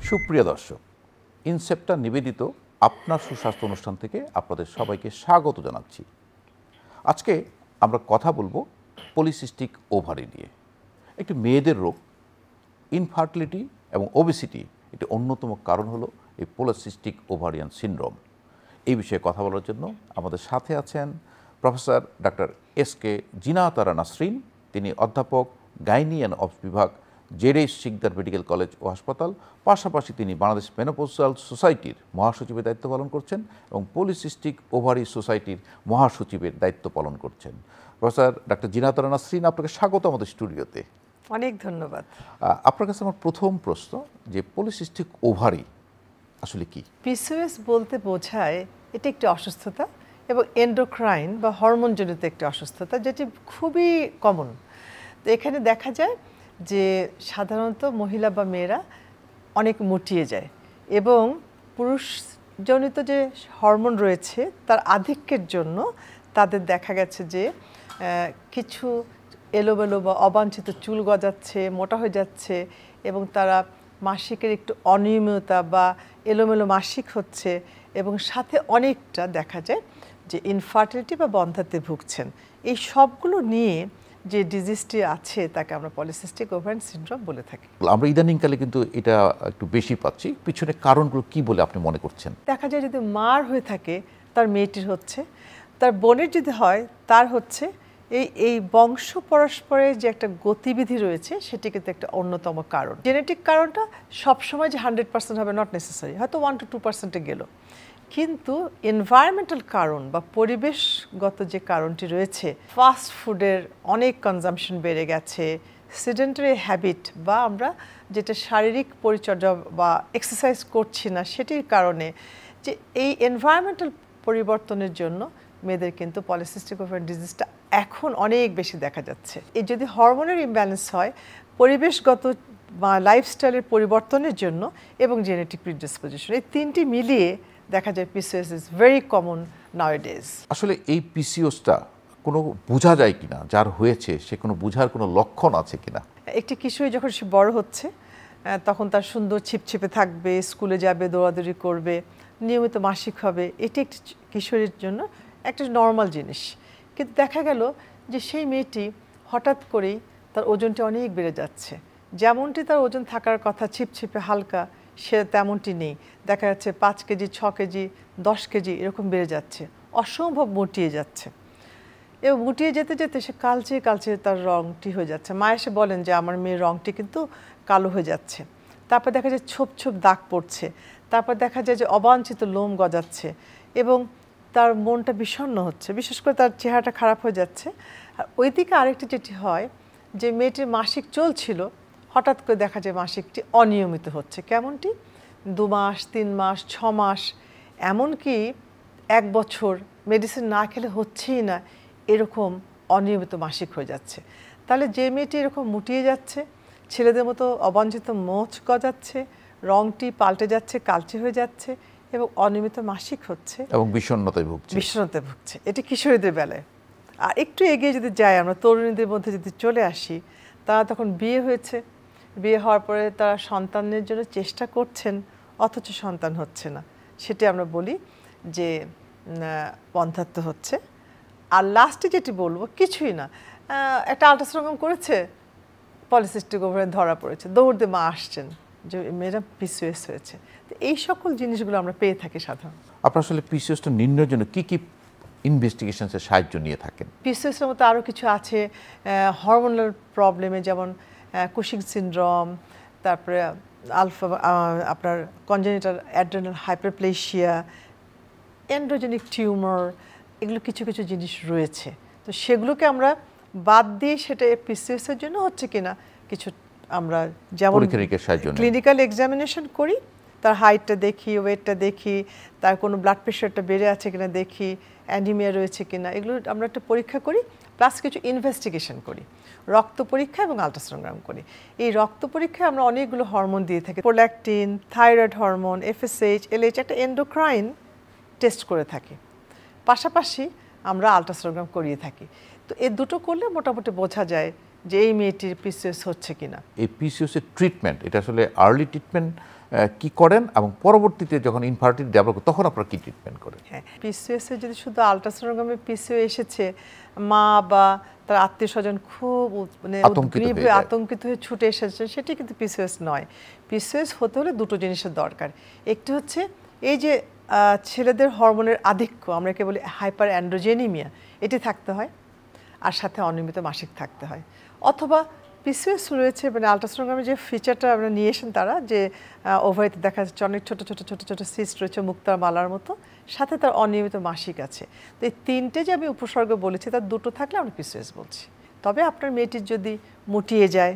সুপ্রিয় দর্শক, ইনসেপ্টা নিবেদিত আপনার সুস্বাস্থ্য অনুষ্ঠান থেকে আপনাদের সবাইকে স্বাগত জানাচ্ছি। আজকে আমরা কথা বলবো পলিসিস্টিক ওভারি নিয়ে। একটি মেয়েদের রোগ, ইনফার্টিলিটি এবং ওবেসিটি এটি অন্যতম কারণ হলো এই পলিসিস্টিক ওভারিয়ান সিনড্রোম। এই বিষয়ে কথা বলার জন্য আমাদের সাথে আছেন professor doctor S K. Jinatara Nasrin. তিনি অধ্যাপক, গাইনি অ্যান্ড অবস বিভাগ, জেডএস শিকদার মেডিকেল কলেজ ও হাসপাতাল। পাশাপাশি তিনি বাংলাদেশ মেনোপজাল সোসাইটির মহাসচিবের দায়িত্ব পালন করছেন এবং পলিসিস্টিক ওভারি সোসাইটির মহাসচিবের দায়িত্ব পালন করছেন। প্রফেসর ডক্টর জিনাতারা নাসরিন, আপনাকে স্বাগত আমাদের স্টুডিওতে। অনেক ধন্যবাদ। আপনার কাছে আমার প্রথম প্রশ্ন, যে পলিসিস্টিক ওভারি আসলে কি? পিসিওএস বলতে বোঝায় এটা একটি অসুস্থতা এবং এন্ডোক্রাইন বা হরমোনজনিত একটি অসুস্থতা, যেটি খুবই কমন। তো এখানে দেখা যায় যে সাধারণত মহিলা বা মেয়েরা অনেক মুটিয়ে যায় এবং পুরুষজনিত যে হরমোন রয়েছে তার আধিক্যের জন্য তাদের দেখা গেছে যে কিছু এলোমেলো বা অবাঞ্ছিত চুল গজাচ্ছে, মোটা হয়ে যাচ্ছে এবং তারা মাসিকের একটু অনিয়মিততা বা এলোমেলো মাসিক হচ্ছে এবং সাথে অনেকটা দেখা যায় যে ইনফার্টিলিটি বা বন্ধ্যাত্বে ভুগছেন। এই সবগুলো নিয়ে যে ডিজিজটি আছে তাকে আমরা পলিসিস্টিক ওভারিয়ান সিনড্রোম বলে থাকি। আমরা ইদানিংকালে কিন্তু এটা একটু বেশি পাচ্ছি। পিছনে কারণগুলো কি বলে আপনি মনে করছেন? দেখা যায় যদি মার হয়ে থাকে তার মেয়েটির হচ্ছে, তার বোনের যদি হয় তার হচ্ছে। এই বংশ পরস্পরের যে একটা গতিবিধি রয়েছে সেটি কিন্তু একটা অন্যতম কারণ। জেনেটিক কারণটা সবসময় যে 100% হবে নট নেসেসারি, হয়তো 1 to 2% গেল, কিন্তু এনভায়রনমেন্টাল কারণ বা পরিবেশগত যে কারণটি রয়েছে, ফাস্ট ফুডের অনেক কনজাম্পশন বেড়ে গেছে, সেডেন্টারি হ্যাবিট বা আমরা যেটা শারীরিক পরিচর্যা বা এক্সারসাইজ করছি না সেটির কারণে, যে এই এনভায়রনমেন্টাল পরিবর্তনের জন্য মেয়েদের কিন্তু পলিসিস্টিক ওভারিয়ান ডিজিজটা এখন অনেক বেশি দেখা যাচ্ছে। এই যদি হরমোনের ইমব্যালেন্স হয়, পরিবেশগত বা লাইফস্টাইলের পরিবর্তনের জন্য এবং জেনেটিক প্রিডিসপোজিশন, এই তিনটি মিলিয়ে দেখা যায় পিসিওএস ইজ ভেরি কমন নাওয়াডেজ। আসলে এই পিসিওসটা কোনো বোঝা যায় কিনা, যার হয়েছে সে কোনো বোঝার কোনো লক্ষণ আছে কিনা? একটি কিশোরী যখন সে বড় হচ্ছে তখন তার সুন্দর ছিপছিপে থাকবে, স্কুলে যাবে, দৌড়াদৌড়ি করবে, নিয়মিত মাসিক হবে, এটি একটি কিশোরীর জন্য একটা নর্মাল জিনিস। কিন্তু দেখা গেল যে সেই মেয়েটি হঠাৎ করেই তার ওজনটি অনেক বেড়ে যাচ্ছে। যেমনটি তার ওজন থাকার কথা ছিপছিপে হালকা, সে তেমনটি নেই। দেখা যাচ্ছে 5 কেজি, 6 কেজি, 10 কেজি এরকম বেড়ে যাচ্ছে, অসম্ভব মুটিয়ে যাচ্ছে এবং মুটিয়ে যেতে যেতে সে কালচে কালচে তার রঙটি হয়ে যাচ্ছে। মা এসে বলেন যে আমার মেয়ের রঙটি কিন্তু কালো হয়ে যাচ্ছে। তারপর দেখা যায় ছোপ ছোপ দাগ পড়ছে, তারপর দেখা যায় যে অবাঞ্ছিত লোম গজাচ্ছে এবং তার মনটা বিষণ্ণ হচ্ছে, বিশেষ করে তার চেহারাটা খারাপ হয়ে যাচ্ছে। আর ওইদিকে আরেকটি যেটি হয়, যে মেয়েটির মাসিক চলছিল, হঠাৎ করে দেখা যায় মাসিকটি অনিয়মিত হচ্ছে। কেমনটি? 2 মাস, 3 মাস, 6 মাস, এমনকি 1 বছর মেডিসিন না খেলে হচ্ছেই না, এরকম অনিয়মিত মাসিক হয়ে যাচ্ছে। তাহলে যে মেয়েটি এরকম মুটিয়ে যাচ্ছে, ছেলেদের মতো অবাঞ্ছিত মোচ গজাচ্ছে, রঙটি পাল্টে যাচ্ছে, কালচে হয়ে যাচ্ছে এবং অনিয়মিত মাসিক হচ্ছে এবং বিষণ্ণতায় ভুগছে, এটি কিশোরীদের বেলায়। আর একটু এগিয়ে যদি যাই, আমরা তরুণীদের মধ্যে যদি চলে আসি, তারা তখন বিয়ে হয়েছে, বিয়ে হওয়ার পরে তারা সন্তানের জন্য চেষ্টা করছেন অথচ সন্তান হচ্ছে না, সেটি আমরা বলি যে বন্ধ্যাত্ব হচ্ছে। আর লাস্টে যেটি বলবো, কিছুই না, একটা আল্ট্রাসাউন্ড করেছে, পলিসিস্টিক ওভারিয়ান ধরা পড়েছে, দৌড় দিয়ে মা আসছেন যে মেয়েরা পিসিওএস হয়েছে। তো এই সকল জিনিসগুলো আমরা পেয়ে থাকি সাধারণত। আপনারা আসলে পিসিওসটা নির্ণয়ের জন্য কি কি ইনভেস্টিগেশনের সাহায্য নিয়ে থাকেন? পিসিওএসের মতো আরও কিছু আছে, হরমোনাল প্রবলেমে, যেমন কুশিং সিনড্রোম, তারপরে আপনার কনজেনিটাল অ্যাড্রেনাল হাইপারপ্লেসিয়া, এন্ড্রোজেনিক টিউমার, এগুলো কিছু কিছু জিনিস রয়েছে। তো সেগুলোকে আমরা বাদ দিয়ে সেটা পিসিওএসের জন্য হচ্ছে কিনা কিছু আমরা যেমন ক্লিনিক্যাল এক্সামিনেশন করি, তার হাইটটা দেখি, ওয়েটটা দেখি, তার কোনো ব্লাড প্রেশারটা বেড়ে আছে কিনা দেখি, অ্যানিমিয়া রয়েছে কিনা, এগুলো আমরা একটা পরীক্ষা করি, প্লাস কিছু ইনভেস্টিগেশন করি, রক্ত পরীক্ষা এবং আল্ট্রাসোনোগ্রাম করি। এই রক্ত পরীক্ষায় আমরা অনেকগুলো হরমোন দিয়ে থাকি, prolactin, thyroid hormone, FSH, LH, একটা এন্ডোক্রাইন টেস্ট করে থাকি। পাশাপাশি আমরা আল্ট্রাসোনোগ্রাম করিয়ে থাকি। তো এই দুটো করলে মোটামুটি বোঝা যায় যে এই মেয়েটির পিসিওএস হচ্ছে কিনা। এই পিসিওএস এর ট্রিটমেন্ট, এটা আসলে আর্লি ট্রিটমেন্ট কি করেন এবং পরবর্তীতে যখন ইনফার্টিলিটি ডেভেলপ তখন আপনারা কি ট্রিটমেন্ট করেন? হ্যাঁ, পিসিওএস এর যদি শুধু আল্ট্রাসোনোগ্রামে পিসিও এসেছে, মা বা তার আত্মীয় স্বজন খুব মানে উদ্গ্রীব হয়ে আতঙ্কিত হয়ে ছুটে এসেছে, সেটি কিন্তু পিসিওএস নয়। পিসিওএস হতে হলে দুটো জিনিসের দরকার। একটি হচ্ছে এই যে ছেলেদের হরমোনের আধিক্য, আমরা একে বলি হাইপার অ্যান্ড্রোজেনিমিয়া, এটি থাকতে হয়, আর সাথে অনিয়মিত মাসিক থাকতে হয়। অথবা পিসিওএস রয়েছে, মানে আল্ট্রাসোনোগ্রামে যে ফিচারটা আমরা নিয়ে এসেন তারা, যে ওভারিতে দেখা যাচ্ছে অনেক ছোট ছোট ছোট ছোট সিস্ট রয়েছে মুক্তার মালার মতো, সাথে তার অনিয়মিত মাসিক আছে। তো এই তিনটে যে আমি উপসর্গ বলেছি তার দুটো থাকলে আমরা পিসিওএস বলছি। তবে আপনার মেয়েটির যদি মুটিয়ে যায়,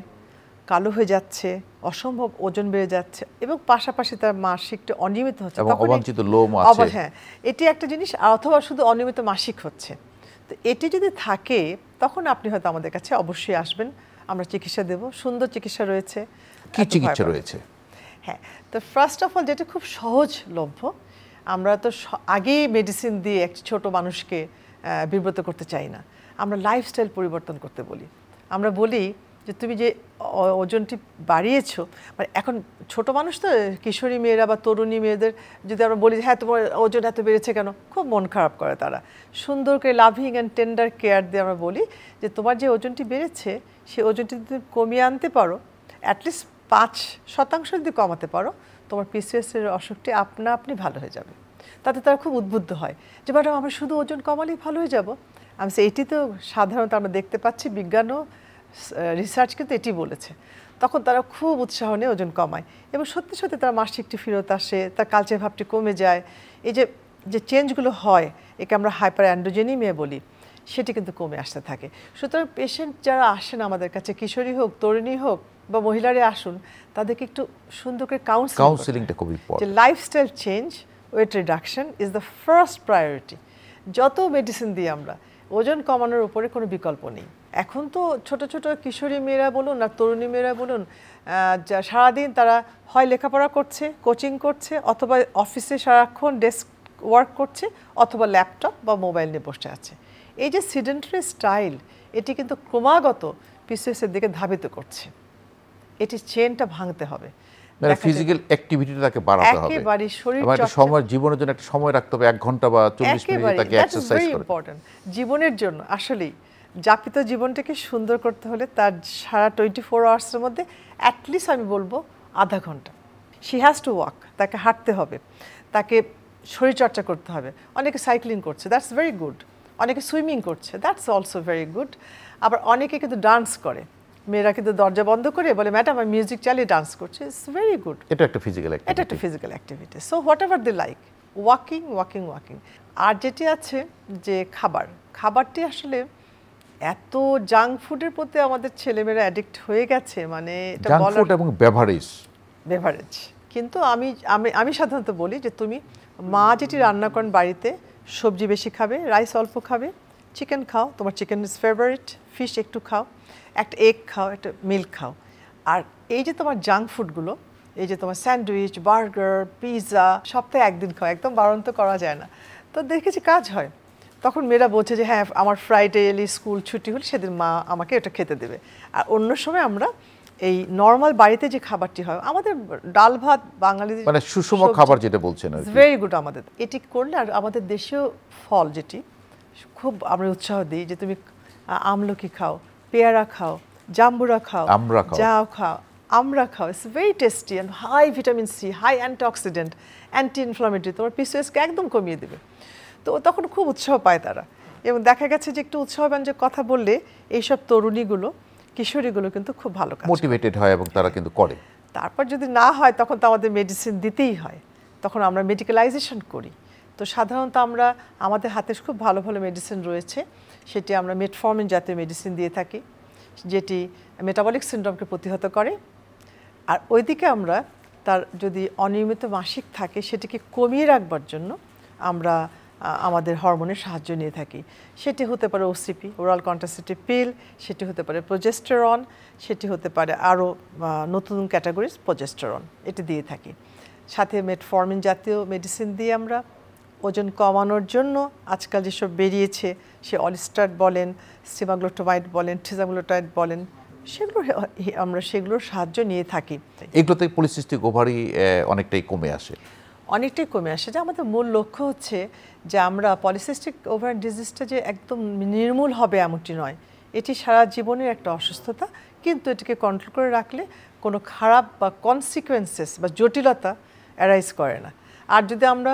কালো হয়ে যাচ্ছে, অসম্ভব ওজন বেড়ে যাচ্ছে এবং পাশাপাশি তার মাসিকটা অনিয়মিত হচ্ছে, অবাঞ্ছিত লোম আছে, হ্যাঁ, এটি একটা জিনিস। অথবা শুধু অনিয়মিত মাসিক হচ্ছে, তো এটি যদি থাকে তখন আপনি হয়তো আমাদের কাছে অবশ্যই আসবেন, আমরা চিকিৎসা দেব। সুন্দর চিকিৎসা রয়েছে। কি চিকিৎসা রয়েছে? হ্যাঁ, তো ফার্স্ট অফ অল যেটা খুব সহজলভ্য, আমরা তো আগেই মেডিসিন দিয়ে একটি ছোট মানুষকে বিব্রত করতে চাই না, আমরা লাইফস্টাইল পরিবর্তন করতে বলি। আমরা বলি যে তুমি যে ওজনটি বাড়িয়েছো, মানে এখন ছোট মানুষ তো, কিশোরী মেয়েরা বা তরুণী মেয়েদের যদি আমরা বলি হ্যাঁ তোমার ওজন এত বেড়েছে কেন, খুব মন খারাপ করে তারা। সুন্দর করে লাভিং অ্যান্ড টেন্ডার কেয়ার দিয়ে আমরা বলি যে তোমার যে ওজনটি বেড়েছে সেই ওজনটি যদি কমিয়ে আনতে পারো, অ্যাটলিস্ট 5% যদি কমাতে পারো, তোমার পিসিওএস এর অসুখটি আপনি ভালো হয়ে যাবে। তাতে তারা খুব উদ্বুদ্ধ হয় যে ম্যাডাম আমরা শুধু ওজন কমালেই ভালো হয়ে যাব। আমি এটি তো সাধারণত আমরা দেখতে পাচ্ছি, বিজ্ঞানও রিসার্চ কিন্তু এটি বলেছে। তখন তারা খুব উৎসাহ নিয়ে ওজন কমায় এবং সত্যি সত্যি তার মাসিকটি ফেরত আসে, তার কালচার ভাবটি কমে যায়। এই যে যে চেঞ্জগুলো হয়, একে আমরা হাইপার অ্যান্ড্রোজেনিমিয়া বলি, সেটি কিন্তু কমে আসতে থাকে। সুতরাং পেশেন্ট যারা আসেন আমাদের কাছে, কিশোরী হোক, তরুণী হোক বা মহিলারা আসুন, তাদেরকে একটু সুন্দর করে কাউন্সেলিংটা খুব ইম্পর্টেন্ট। যে lifestyle change, weight reduction is the first priority. যত মেডিসিন দিই আমরা, ওজন কমানোর উপরে কোনো বিকল্প নেই। এখন তো ছোট ছোট কিশোরী মেয়েরা বলুন আর তরুণী মেয়েরা বলুন, সারাদিন তারা হয় লেখাপড়া করছে, কোচিং করছে, অথবা অফিসে সারাক্ষণ ডেস্ক ওয়ার্ক করছে, অথবা ল্যাপটপ বা মোবাইল নিয়ে বসে আছে। এই যে সিডেন্টারি স্টাইল, এটি কিন্তু ক্রমাগত পিসিওএস এর দিকে ধাবিত করছে। এটি চেনটা ভাঙতে হবে, মানে ফিজিক্যাল অ্যাক্টিভিটিটা তাকে বাড়াতে হবে, একেবারে শরীর একটা সময়, জীবনের জন্য একটা সময় রাখতে হবে, 1 ঘন্টা বা 40 মিনিট তাকে এক্সারসাইজ করে। ইম্পর্টেন্ট জীবনের জন্য। আসলেই যাপিত জীবনটাকে সুন্দর করতে হলে তার সারা 24 আওয়ার্সের মধ্যে অ্যাটলিস্ট আমি বলবো আধা ঘন্টা শি হ্যাজ টু ওয়াক, তাকে হাঁটতে হবে, তাকে শরীরচর্চা করতে হবে। অনেকে সাইক্লিং করছে, দ্যাটস ভেরি গুড। অনেকে সুইমিং করছে, দ্যাটস অলসো ভেরি গুড। আবার অনেকে কিন্তু ডান্স করে, মেয়েরা কিন্তু দরজা বন্ধ করে বলে ম্যাডাম আমি মিউজিক চালিয়ে ডান্স করছে, ইটস ভেরি গুড। এটা একটা ফিজিক্যাল অ্যাক্টিভিটি, এটা একটা physical activity. So whatever they like, walking walking walking. আর যেটি আছে যে খাবারটি আসলে এত জাঙ্ক ফুডের প্রতি আমাদের ছেলেমেয়েরা অ্যাডিক্ট হয়ে গেছে, মানে এটা জাঙ্ক ফুড এবং বেভারেজ। কিন্তু আমি সাধারণত বলি যে তুমি মা যেটি রান্না করেন বাড়িতে, সবজি বেশি খাবে, রাইস অল্প খাবে, চিকেন খাও, তোমার চিকেন ইজ ফেভারিট, ফিশ একটু খাও, একটা এগ খাও, একটা মিল্ক খাও। আর এই যে তোমার জাঙ্ক ফুডগুলো, এই যে তোমার স্যান্ডউইচ, বার্গার, পিৎজা, সপ্তাহে একদিন খাও, একদম বারণ তো করা যায় না। তো দেখেছি কাজ হয়। তখন মেয়েরা বলছে যে হ্যাঁ আমার ফ্রাইডে এলি স্কুল ছুটি হলে সেদিন মা আমাকে এটা খেতে দেবে। আর অন্য সময় আমরা এই নর্মাল বাড়িতে যে খাবারটি হয়, আমাদের ডাল ভাত বাঙালিদের মানে সুষম খাবার যেটা বলছেন, ভেরি গুড। আমাদের এটি করলে, আর আমাদের দেশীয় ফল যেটি খুব আমরা উৎসাহ দিই যে তুমি আমলকি খাও, পেয়ারা খাও, জাম্বুরা খাও, জাউ খাও, আমরা খাও, it's very tasty and high vitamin C, high antioxidant, anti inflammatory, তোমার পিসিওএসকে একদম কমিয়ে দেবে। তো তখন খুব উৎসাহ পায় তারা, এবং দেখা গেছে যে একটু উৎসাহব্যঞ্জক কথা বললে এইসব তরুণীগুলো, কিশোরীগুলো কিন্তু খুব ভালো কাজ, মোটিভেটেড হয় এবং তারা কিন্তু করে। তারপর যদি না হয় তখন তো আমাদের মেডিসিন দিতেই হয়, তখন আমরা মেডিকেলাইজেশন করি। তো সাধারণত আমরা আমাদের হাতে খুব ভালো ভালো মেডিসিন রয়েছে, সেটি আমরা মেটফর্মিন জাতীয় মেডিসিন দিয়ে থাকি, যেটি মেটাবলিক সিনড্রোমকে প্রতিহত করে। আর ওইদিকে আমরা তার যদি অনিয়মিত মাসিক থাকে সেটিকে কমিয়ে রাখবার জন্য আমরা আমাদের হরমোনের সাহায্য নিয়ে থাকি। সেটি হতে পারে ওসিপি, ওরাল কন্ট্রাসেপটিভ পিল, সেটি হতে পারে প্রোজেস্টেরন, সেটি হতে পারে আরও নতুন ক্যাটাগরিজ প্রোজেস্টেরন, এটি দিয়ে থাকি। সাথে মেটফর্মিন জাতীয় মেডিসিন দিয়ে আমরা ওজন কমানোর জন্য আজকাল যেসব বেরিয়েছে, সে অলিস্টার বলেন, সিমাগ্লোটামাইড বলেন, ট্রিজাগ্লোটাইড বলেন, আমরা সেগুলোর সাহায্য নিয়ে থাকি। এগুলোতে পলিসিস্টিক ওভারি অনেকটাই কমে আসে। অনেকটাই কমে আসে। যে আমাদের মূল লক্ষ্য হচ্ছে যে আমরা পলিসিস্টিক ওভারি ডিজিজটা যে একদম নির্মূল হবে এমনটি নয়, এটি সারা জীবনের একটা অসুস্থতা, কিন্তু এটিকে কন্ট্রোল করে রাখলে কোনো খারাপ বা কনসিকুয়েন্সেস বা জটিলতা অ্যারাইজ করে না। আর যদি আমরা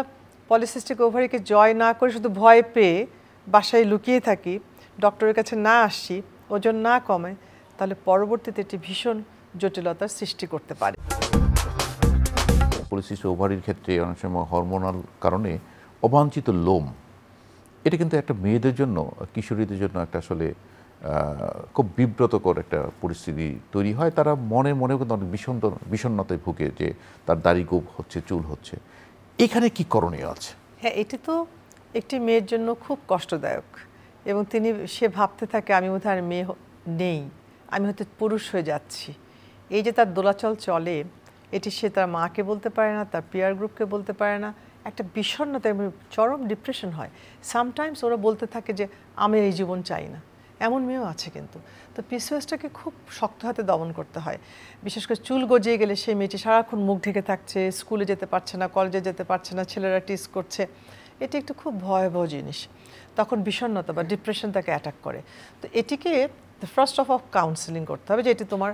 পলিসিস্টিক ওভারিকে জয় না করে শুধু ভয় পেয়ে বাসায় লুকিয়ে থাকি, ডক্টরের কাছে না আসি, ওজন না কমে, তাহলে পরবর্তীতে এটি ভীষণ জটিলতার সৃষ্টি করতে পারে। পলিসিস্টিক ওভারির ক্ষেত্রে অনেক সময় হরমোনাল কারণে অবাঞ্ছিত লোম, এটা কিন্তু একটা মেয়েদের জন্য, কিশোরীদের জন্য একটা আসলে খুব বিব্রতকর একটা পরিস্থিতি তৈরি হয়। তারা মনে মনে কিন্তু অনেক বিষণ্ণতায় ভুগে যে তার দাড়ি গোঁফ হচ্ছে, চুল হচ্ছে। এখানে কি করণীয় আছে? হ্যাঁ, এটি তো একটি মেয়ের জন্য খুব কষ্টদায়ক, এবং সে ভাবতে থাকে আমি বোধহয় আর মেয়ে নেই, আমি হয়তো পুরুষ হয়ে যাচ্ছি। এই যে তার দোলাচল চলে, এটি সে তার মাকে বলতে পারে না, তার পিয়ার গ্রুপকে বলতে পারে না, একটা বিষণ্ণতা এবং চরম ডিপ্রেশন হয়। সামটাইমস ওরা বলতে থাকে যে আমি এই জীবন চাই না, এমন মেয়েও আছে। কিন্তু তো পিসিওএসটাকে খুব শক্ত হাতে দমন করতে হয়। বিশেষ করে চুল গজিয়ে গেলে সেই মেয়েটি সারাক্ষণ মুখ ঢেকে থাকছে, স্কুলে যেতে পারছে না, কলেজে যেতে পারছে না, ছেলেরা টিজ করছে, এটি একটু খুব ভয়াবহ জিনিস। তখন বিষণ্ণতা বা ডিপ্রেশন তাকে অ্যাটাক করে। তো এটিকে ফার্স্ট অফ কাউন্সেলিং করতে হবে যে এটি তোমার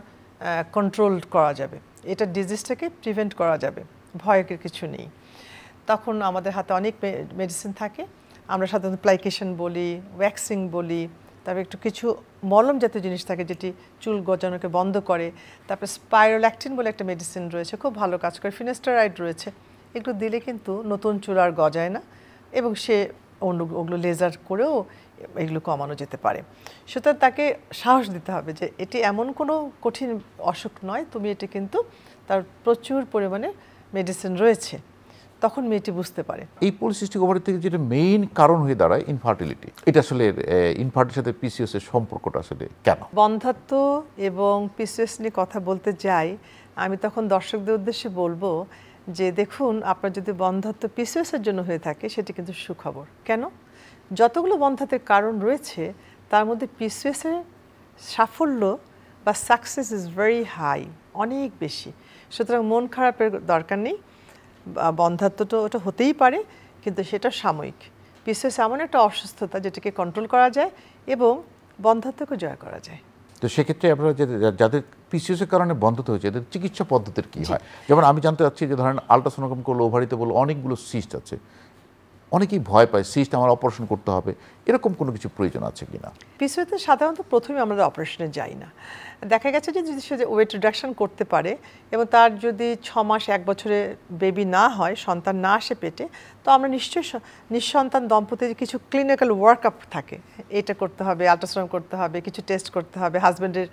কন্ট্রোল করা যাবে, এটা ডিজিজটাকে প্রিভেন্ট করা যাবে, ভয়ের কিছু নেই। তখন আমাদের হাতে অনেক মেডিসিন থাকে, আমরা সাধারণত প্লাইকেশন বলি, ওয়্যাক্সিং বলি, তারপরে একটু কিছু মলম জাতীয় জিনিস থাকে যেটি চুল গজানোকে বন্ধ করে। তারপরে স্পাইরোল্যাকটিন বলে একটা মেডিসিন রয়েছে, খুব ভালো কাজ করে। ফিনাস্টেরাইড রয়েছে, এগুলো দিলে কিন্তু নতুন চুল আর গজায় না, এবং সে ওগুলো লেজার করেও এগুলো কমানো যেতে পারে। সুতরাং তাকে সাহস দিতে হবে যে এটি এমন কোনো কঠিন অসুখ নয়, তুমি এটি কিন্তু তার প্রচুর পরিমাণে মেডিসিন রয়েছে, তখন মেয়েটি বুঝতে পারে। এই পলিসিস্টিক ওভারি থেকে যেটা মেইন কারণ হয়ে দাঁড়ায় ইনফার্টিলিটি, এটা আসলে ইনফার্টিলিটির সাথে পিসিওএস এর সম্পর্কটা আসলে কেন? বন্ধ্যাত্ব এবং পিসিওএস নিয়ে কথা বলতে যাই, আমি তখন দর্শকদের উদ্দেশ্যে বলবো যে দেখুন, আপনার যদি বন্ধ্যাত্ব পিসিওএস এর জন্য হয়ে থাকে সেটি কিন্তু সুখবর। কেন? যতগুলো বন্ধ্যাত্বের কারণ রয়েছে তার মধ্যে পিসিওএস এর সাফল্য বা সাকসেস ইজ ভেরি হাই, অনেক বেশি। সুতরাং মন খারাপের দরকার নেই। বন্ধ্যাত্ব তো ওটা হতেই পারে, কিন্তু সেটা সাময়িক। পিসিওএস এমন একটা অসুস্থতা যেটাকে কন্ট্রোল করা যায় এবং বন্ধ্যাত্বকে জয় করা যায়। তো সেক্ষেত্রে আপনারা যাদের পিসিওএস এর কারণে বন্ধ্যাত্ব হয়েছে, এদের চিকিৎসা পদ্ধতির কি হয়? যেমন আমি জানতে চাচ্ছি যে ধরেন আলট্রাসোনোগ্রাম করলে ওভারিতে বললো অনেকগুলো সিস্ট আছে, অনেকেই ভয় পায় সিস্ট আমার অপারেশন করতে হবে, এরকম কোনো কিছু প্রয়োজন আছে কিনা? পিসিওএসে সাধারণত প্রথমে আমরা অপারেশনে যাই না। দেখা গেছে যে যদি সে ওয়েট রিডাকশন করতে পারে এবং তার যদি 6 মাস 1 বছরে বেবি না হয়, সন্তান না আসে পেটে, তো আমরা নিশ্চয়ই নিঃসন্তান দম্পতির কিছু ক্লিনিক্যাল ওয়ার্কআপ থাকে, এটা করতে হবে, আল্ট্রাসাউন্ড করতে হবে, কিছু টেস্ট করতে হবে, হাজব্যান্ডের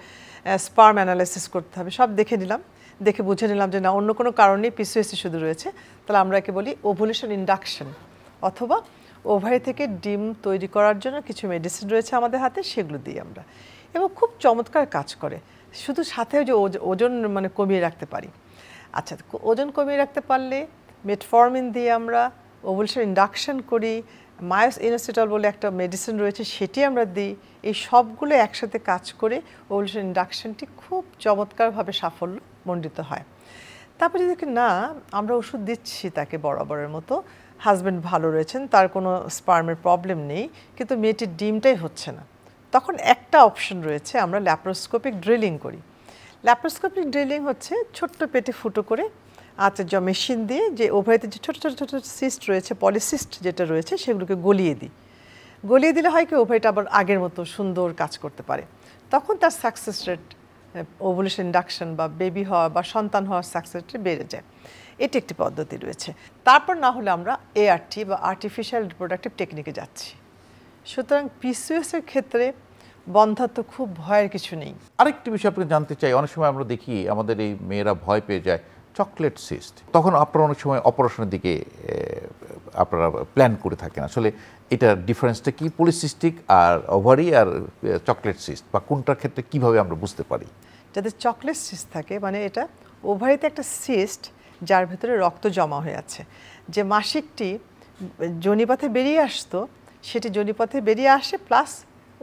স্পার্ম অ্যানালাইসিস করতে হবে, সব দেখে নিলাম, দেখে বুঝে নিলাম যে না, অন্য কোনো কারণেই পিসিওএস শুধু রয়েছে, তাহলে আমরা একে বলি ওভুলেশন ইন্ডাকশন, অথবা ওভারি থেকে ডিম তৈরি করার জন্য কিছু মেডিসিন রয়েছে আমাদের হাতে, সেগুলো দিই আমরা, এবং খুব চমৎকার কাজ করে। শুধু সাথে যে ওজন মানে কমিয়ে রাখতে পারি। আচ্ছা, ওজন কমিয়ে রাখতে পারলে মেটফর্মিন দিয়ে আমরা ওভুলেশন ইন্ডাকশন করি, মায়োস ইনোসিটল বলে একটা মেডিসিন রয়েছে, সেটি আমরা দিই। এই সবগুলো একসাথে কাজ করে ওভুলেশন ইন্ডাকশনটি খুব চমৎকারভাবে সাফল্য মণ্ডিত হয়। তারপরে যদি না আমরা ওষুধ দিচ্ছি তাকে বরাবরের মতো, হাজব্যান্ড ভালো রয়েছেন, তার কোনো স্পার্মের প্রবলেম নেই, কিন্তু মেয়েটির ডিমটাই হচ্ছে না, তখন একটা অপশন রয়েছে, আমরা ল্যাপ্রোস্কোপিক ড্রিলিং করি। ল্যাপ্রোস্কোপিক ড্রিলিং হচ্ছে ছোট্ট পেটে ফুটো করে আঁচের মেশিন দিয়ে যে ওভারিতে যে ছোটো ছোটো ছোটো সিস্ট রয়েছে, পলিসিস্ট যেটা রয়েছে, সেগুলোকে গলিয়ে দিই। গলিয়ে দিলে হয় কি, ওভারিটা আবার আগের মতো সুন্দর কাজ করতে পারে। তখন তার সাকসেস রেট, ওভুলেশন ইন্ডাকশন বা বেবি হওয়া বা সন্তান হওয়ার সাকসেস রেট বেড়ে যায়। এটি একটি পদ্ধতি রয়েছে। তারপর না হলে আমরা এআরটি বা আর্টিফিশিয়াল রিপ্রোডাক্টিভ টেকনিকে যাচ্ছি। সুতরাং পিসিওএস এর ক্ষেত্রে বন্ধ্যাত্ব খুব ভয়ের কিছু নেই। আরেকটি বিষয় আপনাকে জানতে চাই, অনেক সময় আমরা দেখি আমাদের এই মেয়েরা ভয় পেয়ে যায় চকলেট সিস্ট, তখন আপনারা অনেক সময় অপারেশনের দিকে আপনারা প্ল্যান করে থাকেন। আসলে এটার ডিফারেন্সটা কি, পলিসিস্টিক আর ওভারি আর চকলেট সিস্ট, বা কোনটার ক্ষেত্রে কিভাবে আমরা বুঝতে পারি? যাদের চকলেট সিস্ট থাকে, মানে এটা ওভারিতে একটা সিস্ট যার ভেতরে রক্ত জমা হয়ে আছে, যে মাসিকটি যোনিপথে বেরিয়ে আসতো, সেটি যোনিপথে বেরিয়ে আসে প্লাস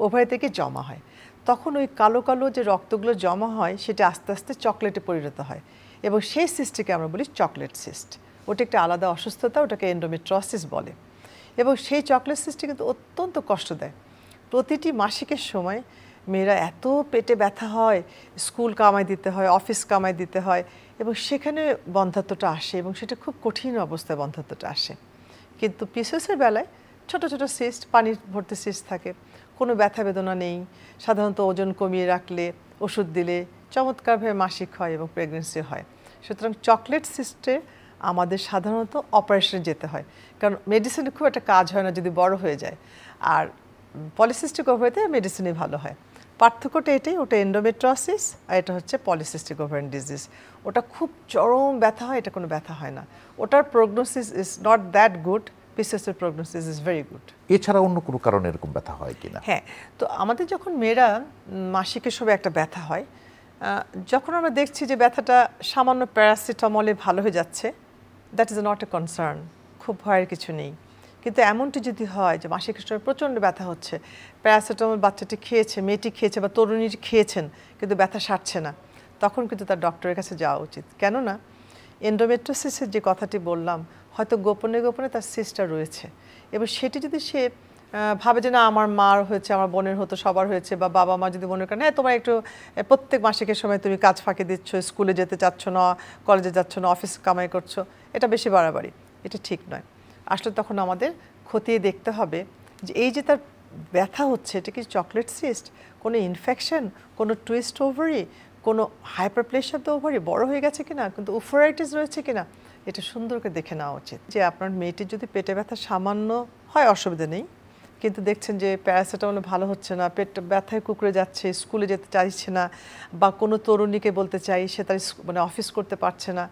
ওভারি থেকে জমা হয়। তখন ওই কালো কালো যে রক্তগুলো জমা হয় সেটা আস্তে আস্তে চকলেটে পরিণত হয় এবং সেই সিস্টকে আমরা বলি চকলেট সিস্ট। ওটা একটা আলাদা অসুস্থতা, ওটাকে এন্ডোমেট্রিওসিস বলে। এবং সেই চকলেট সিস্টে কিন্তু অত্যন্ত কষ্ট দেয়। প্রতিটি মাসিকের সময় মেয়েরা এত পেটে ব্যথা হয়, স্কুল কামাই দিতে হয়, অফিস কামাই দিতে হয় এবং সেখানে বন্ধ্যাত্বটা আসে এবং সেটা খুব কঠিন অবস্থায় বন্ধ্যাত্বটা আসে। কিন্তু পিসিওএসের বেলায় ছোট ছোট সিস্ট, পানির ভর্তি সিস্ট থাকে, কোনো ব্যথা বেদনা নেই, সাধারণত ওজন কমিয়ে রাখলে, ওষুধ দিলে চমৎকারভাবে মাসিক হয় এবং প্রেগনেন্সি হয়। সুতরাং চকলেট সিস্টে আমাদের সাধারণত অপারেশনে যেতে হয়, কারণ মেডিসিনে খুব একটা কাজ হয় না যদি বড় হয়ে যায়। আর পলিসিস্টিক ওভারিতে মেডিসিনই ভালো হয়। পার্থক্যটা এটাই, ওটা এন্ডোমেট্রিওসিস আর এটা হচ্ছে পলিসিস্টিক ওভারিয়ান ডিজিজ। ওটা খুব চরম ব্যথা হয়, এটা কোনো ব্যথা হয় না। ওটার prognosis is not that good, পিসিওএসের প্রগনোসিস ইজ ভেরি গুড। এছাড়া অন্য কোনো কারণে এরকম ব্যথা হয় কিনা? হ্যাঁ, তো আমাদের যখন মেয়েরা মাসিকের সময় একটা ব্যথা হয়, যখন আমরা দেখছি যে ব্যথাটা সামান্য প্যারাসিটামলে ভালো হয়ে যাচ্ছে, that is not a concern, খুব ভয়ের কিছু নেই। কিন্তু এমনটি যদি হয় যে মাসিকের সময় প্রচণ্ড ব্যথা হচ্ছে, প্যারাসিটামল বাচ্চাটি খেয়েছে, মেয়েটি খেয়েছে বা তরুণীটি খেয়েছেন, কিন্তু ব্যথা সারছে না, তখন কিন্তু তার ডক্টরের কাছে যাওয়া উচিত। কেননা এন্ডোমেট্রিওসিসের যে কথাটি বললাম, হয়তো গোপনে গোপনে তার সিস্টটা রয়েছে এবং সেটি যদি সে ভাবে যে না আমার মার হয়েছে, আমার বোনের হতো, সবার হয়েছে, বা বাবা মা যদি মনে করেন হ্যাঁ তোমার একটু প্রত্যেক মাসিকের সময় তুমি কাজ ফাঁকি দিচ্ছ, স্কুলে যেতে চাচ্ছ না, কলেজে যাচ্ছ না, অফিস কামাই করছো, এটা বেশি বাড়াবাড়ি, এটা ঠিক নয়। আসলে তখন আমাদের খতিয়ে দেখতে হবে যে এই যে তার ব্যথা হচ্ছে, এটা কি চকলেট সিস্ট, কোনো ইনফেকশন, কোনো টুইস্ট ওভারি, কোনো হাইপারপ্লেশিয়া অফ দ্য ওভারি বড় হয়ে গেছে কিনা, কিন্তু উফোরাইটিস রয়েছে কিনা, এটা সুন্দর করে দেখে নেওয়া উচিত। যে আপনার মেয়েটির যদি পেটে ব্যথা সামান্য হয় অসুবিধা নেই, কিন্তু দেখছেন যে প্যারাসিটামলে ভালো হচ্ছে না, পেট ব্যথায় কুঁকড়ে যাচ্ছে, স্কুলে যেতে চাইছে না, বা কোনো তরুণীকে বলতে চাই সে তার মানে অফিস করতে পারছে না,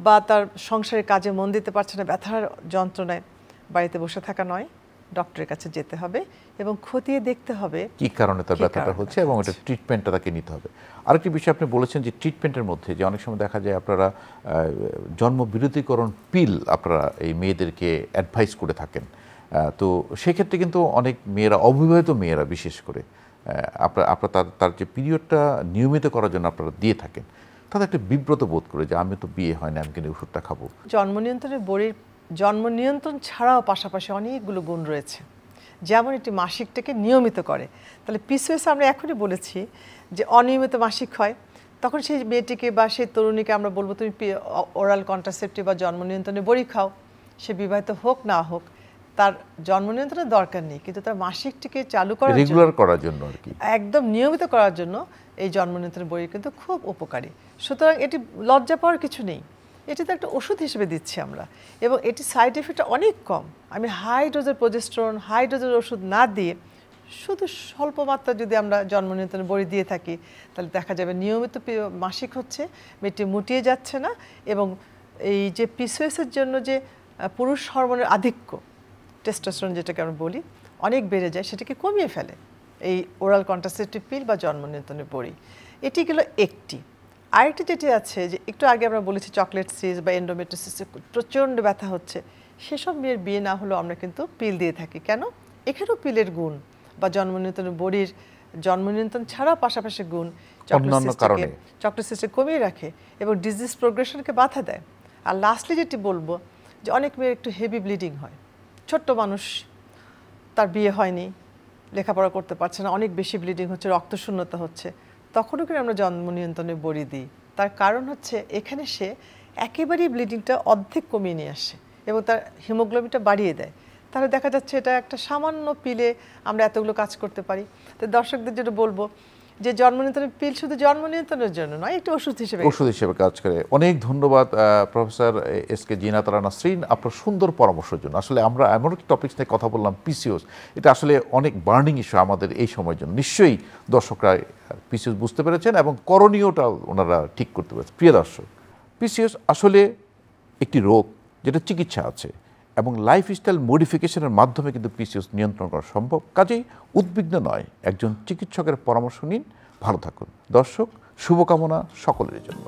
বা তার সংসারের কাজে মন দিতে পারছে না, ব্যথার যন্ত্রণায়, বাড়িতে বসে থাকা নয়, ডক্টরের কাছে যেতে হবে এবং খতিয়ে দেখতে হবে কি কারণে তার ব্যথাটা হচ্ছে এবং এটা ট্রিটমেন্টটা তাকে নিতে হবে। আরেকটি বিষয় আপনি বলেছেন যে ট্রিটমেন্টের মধ্যে যে অনেক সময় দেখা যায় আপনারা জন্ম বিরতিকরণ পিল আপনারা এই মেয়েদেরকে অ্যাডভাইস করে থাকেন। তো সেক্ষেত্রে কিন্তু অনেক মেয়েরা, অবিবাহিত মেয়েরা বিশেষ করে, আপনারা তার যে পিরিয়ডটা নিয়মিত করার জন্য আপনারা দিয়ে থাকেন, তাদের একটা বিব্রত বোধ করে যে আমি তো বিয়ে হয় না, আমি কিন্তু ওষুধটা খাবো। জন্ম নিয়ন্ত্রণের বড়ির জন্ম নিয়ন্ত্রণ ছাড়াও পাশাপাশি অনেকগুলো গুণ রয়েছে, যেমন এটি মাসিকটাকে নিয়মিত করে। তাহলে পিসিওএস আমরা এখনই বলেছি যে অনিয়মিত মাসিক হয়, তখন সেই মেয়েটিকে বা সেই তরুণীকে আমরা বলবো তুমি ওরাল কন্ট্রাসেপটিভ বা জন্ম নিয়ন্ত্রণের বড়ি খাও, সে বিবাহিত হোক না হোক, তার জন্ম নিয়ন্ত্রণের দরকার নেই, কিন্তু তার মাসিকটিকে চালু করার জন্য, রেগুলার করার জন্য আর কি, একদম নিয়মিত করার জন্য এই জন্ম নিয়ন্ত্রণের বড়ি কিন্তু খুব উপকারী। সুতরাং এটি লজ্জা পাওয়ার কিছু নেই, এটি তো একটা ওষুধ হিসেবে দিচ্ছি আমরা, এবং এটি সাইড এফেক্টটা অনেক কম। আমি হাই ডোজের প্রজেস্টেরন, হাই ডোজের ওষুধ না দিয়ে শুধু স্বল্প মাত্রা যদি আমরা জন্ম নিয়ন্ত্রণের বড়ি দিয়ে থাকি, তাহলে দেখা যাবে নিয়মিত মাসিক হচ্ছে, মেয়েটি মুটিয়ে যাচ্ছে না, এবং এই যে পিসিওএসের জন্য যে পুরুষ হরমোনের আধিক্য, টেস্টোস্টেরন যেটাকে আমরা বলি, অনেক বেড়ে যায়, সেটাকে কমিয়ে ফেলে এই ওরাল কন্ট্রাসেপটিভ পিল বা জন্ম নিয়ন্ত্রণের বড়ি। এটি গেল একটি। আরেকটি যেটি আছে যে একটু আগে আমরা বলেছি চকলেট সিস বা এন্ডোমেট্রিওসিসে প্রচণ্ড ব্যথা হচ্ছে, সেসব মেয়ের বিয়ে না হলেও আমরা কিন্তু পিল দিয়ে থাকি। কেন? এখানেও পিলের গুণ বা জন্ম নিয়ন্ত্রণের বড়ির জন্ম নিয়ন্ত্রণ ছাড়াও পাশাপাশি গুণ চকলেট সিস্টে কমিয়ে রাখে এবং ডিজিজ প্রোগ্রেশনকে বাধা দেয়। আর লাস্টলি যেটি বলবো যে অনেক মেয়ের একটু হেভি ব্লিডিং হয়, ছোট্ট মানুষ, তার বিয়ে হয়নি, লেখাপড়া করতে পারছে না, অনেক বেশি ব্লিডিং হচ্ছে, রক্তশূন্যতা হচ্ছে, তখনও কিন্তু আমরা জন্ম নিয়ন্ত্রণে বড়ি দিই। তার কারণ হচ্ছে এখানে সে একেবারেই ব্লিডিংটা অর্ধেক কমিয়ে নিয়ে আসে এবং তার হিমোগ্লোবিনটা বাড়িয়ে দেয়। তাহলে দেখা যাচ্ছে এটা একটা সামান্য পিলে আমরা এতগুলো কাজ করতে পারি। তো দর্শকদের যেটা বলবো যে জন্ম নিয়ন্ত্রণের পিল শুধু জন্ম নিয়ন্ত্রণের জন্য নয়, একটু ওষুধ হিসেবে কাজ করে। অনেক ধন্যবাদ প্রফেসর এস.কে জিনাত আরা নাসরিন আপনার সুন্দর পরামর্শের জন্য। আসলে আমরা এমন একটি টপিকস নিয়ে কথা বললাম, পিসিওএস, এটা আসলে অনেক বার্নিং ইস্যু আমাদের এই সময়ের জন্য। নিশ্চয়ই দর্শকরা পিসিওএস বুঝতে পেরেছেন এবং করণীয়টাও ওনারা ঠিক করতে পেরেছেন। প্রিয় দর্শক, পিসিওএস আসলে একটি রোগ যেটা চিকিৎসা আছে এবং লাইফস্টাইল মডিফিকেশনের মাধ্যমে কিন্তু পিসিওএস নিয়ন্ত্রণ করা সম্ভব। কাজেই উদ্বিগ্ন নয়, একজন চিকিৎসকের পরামর্শ নিন। ভালো থাকুন দর্শক, শুভকামনা সকলের জন্য।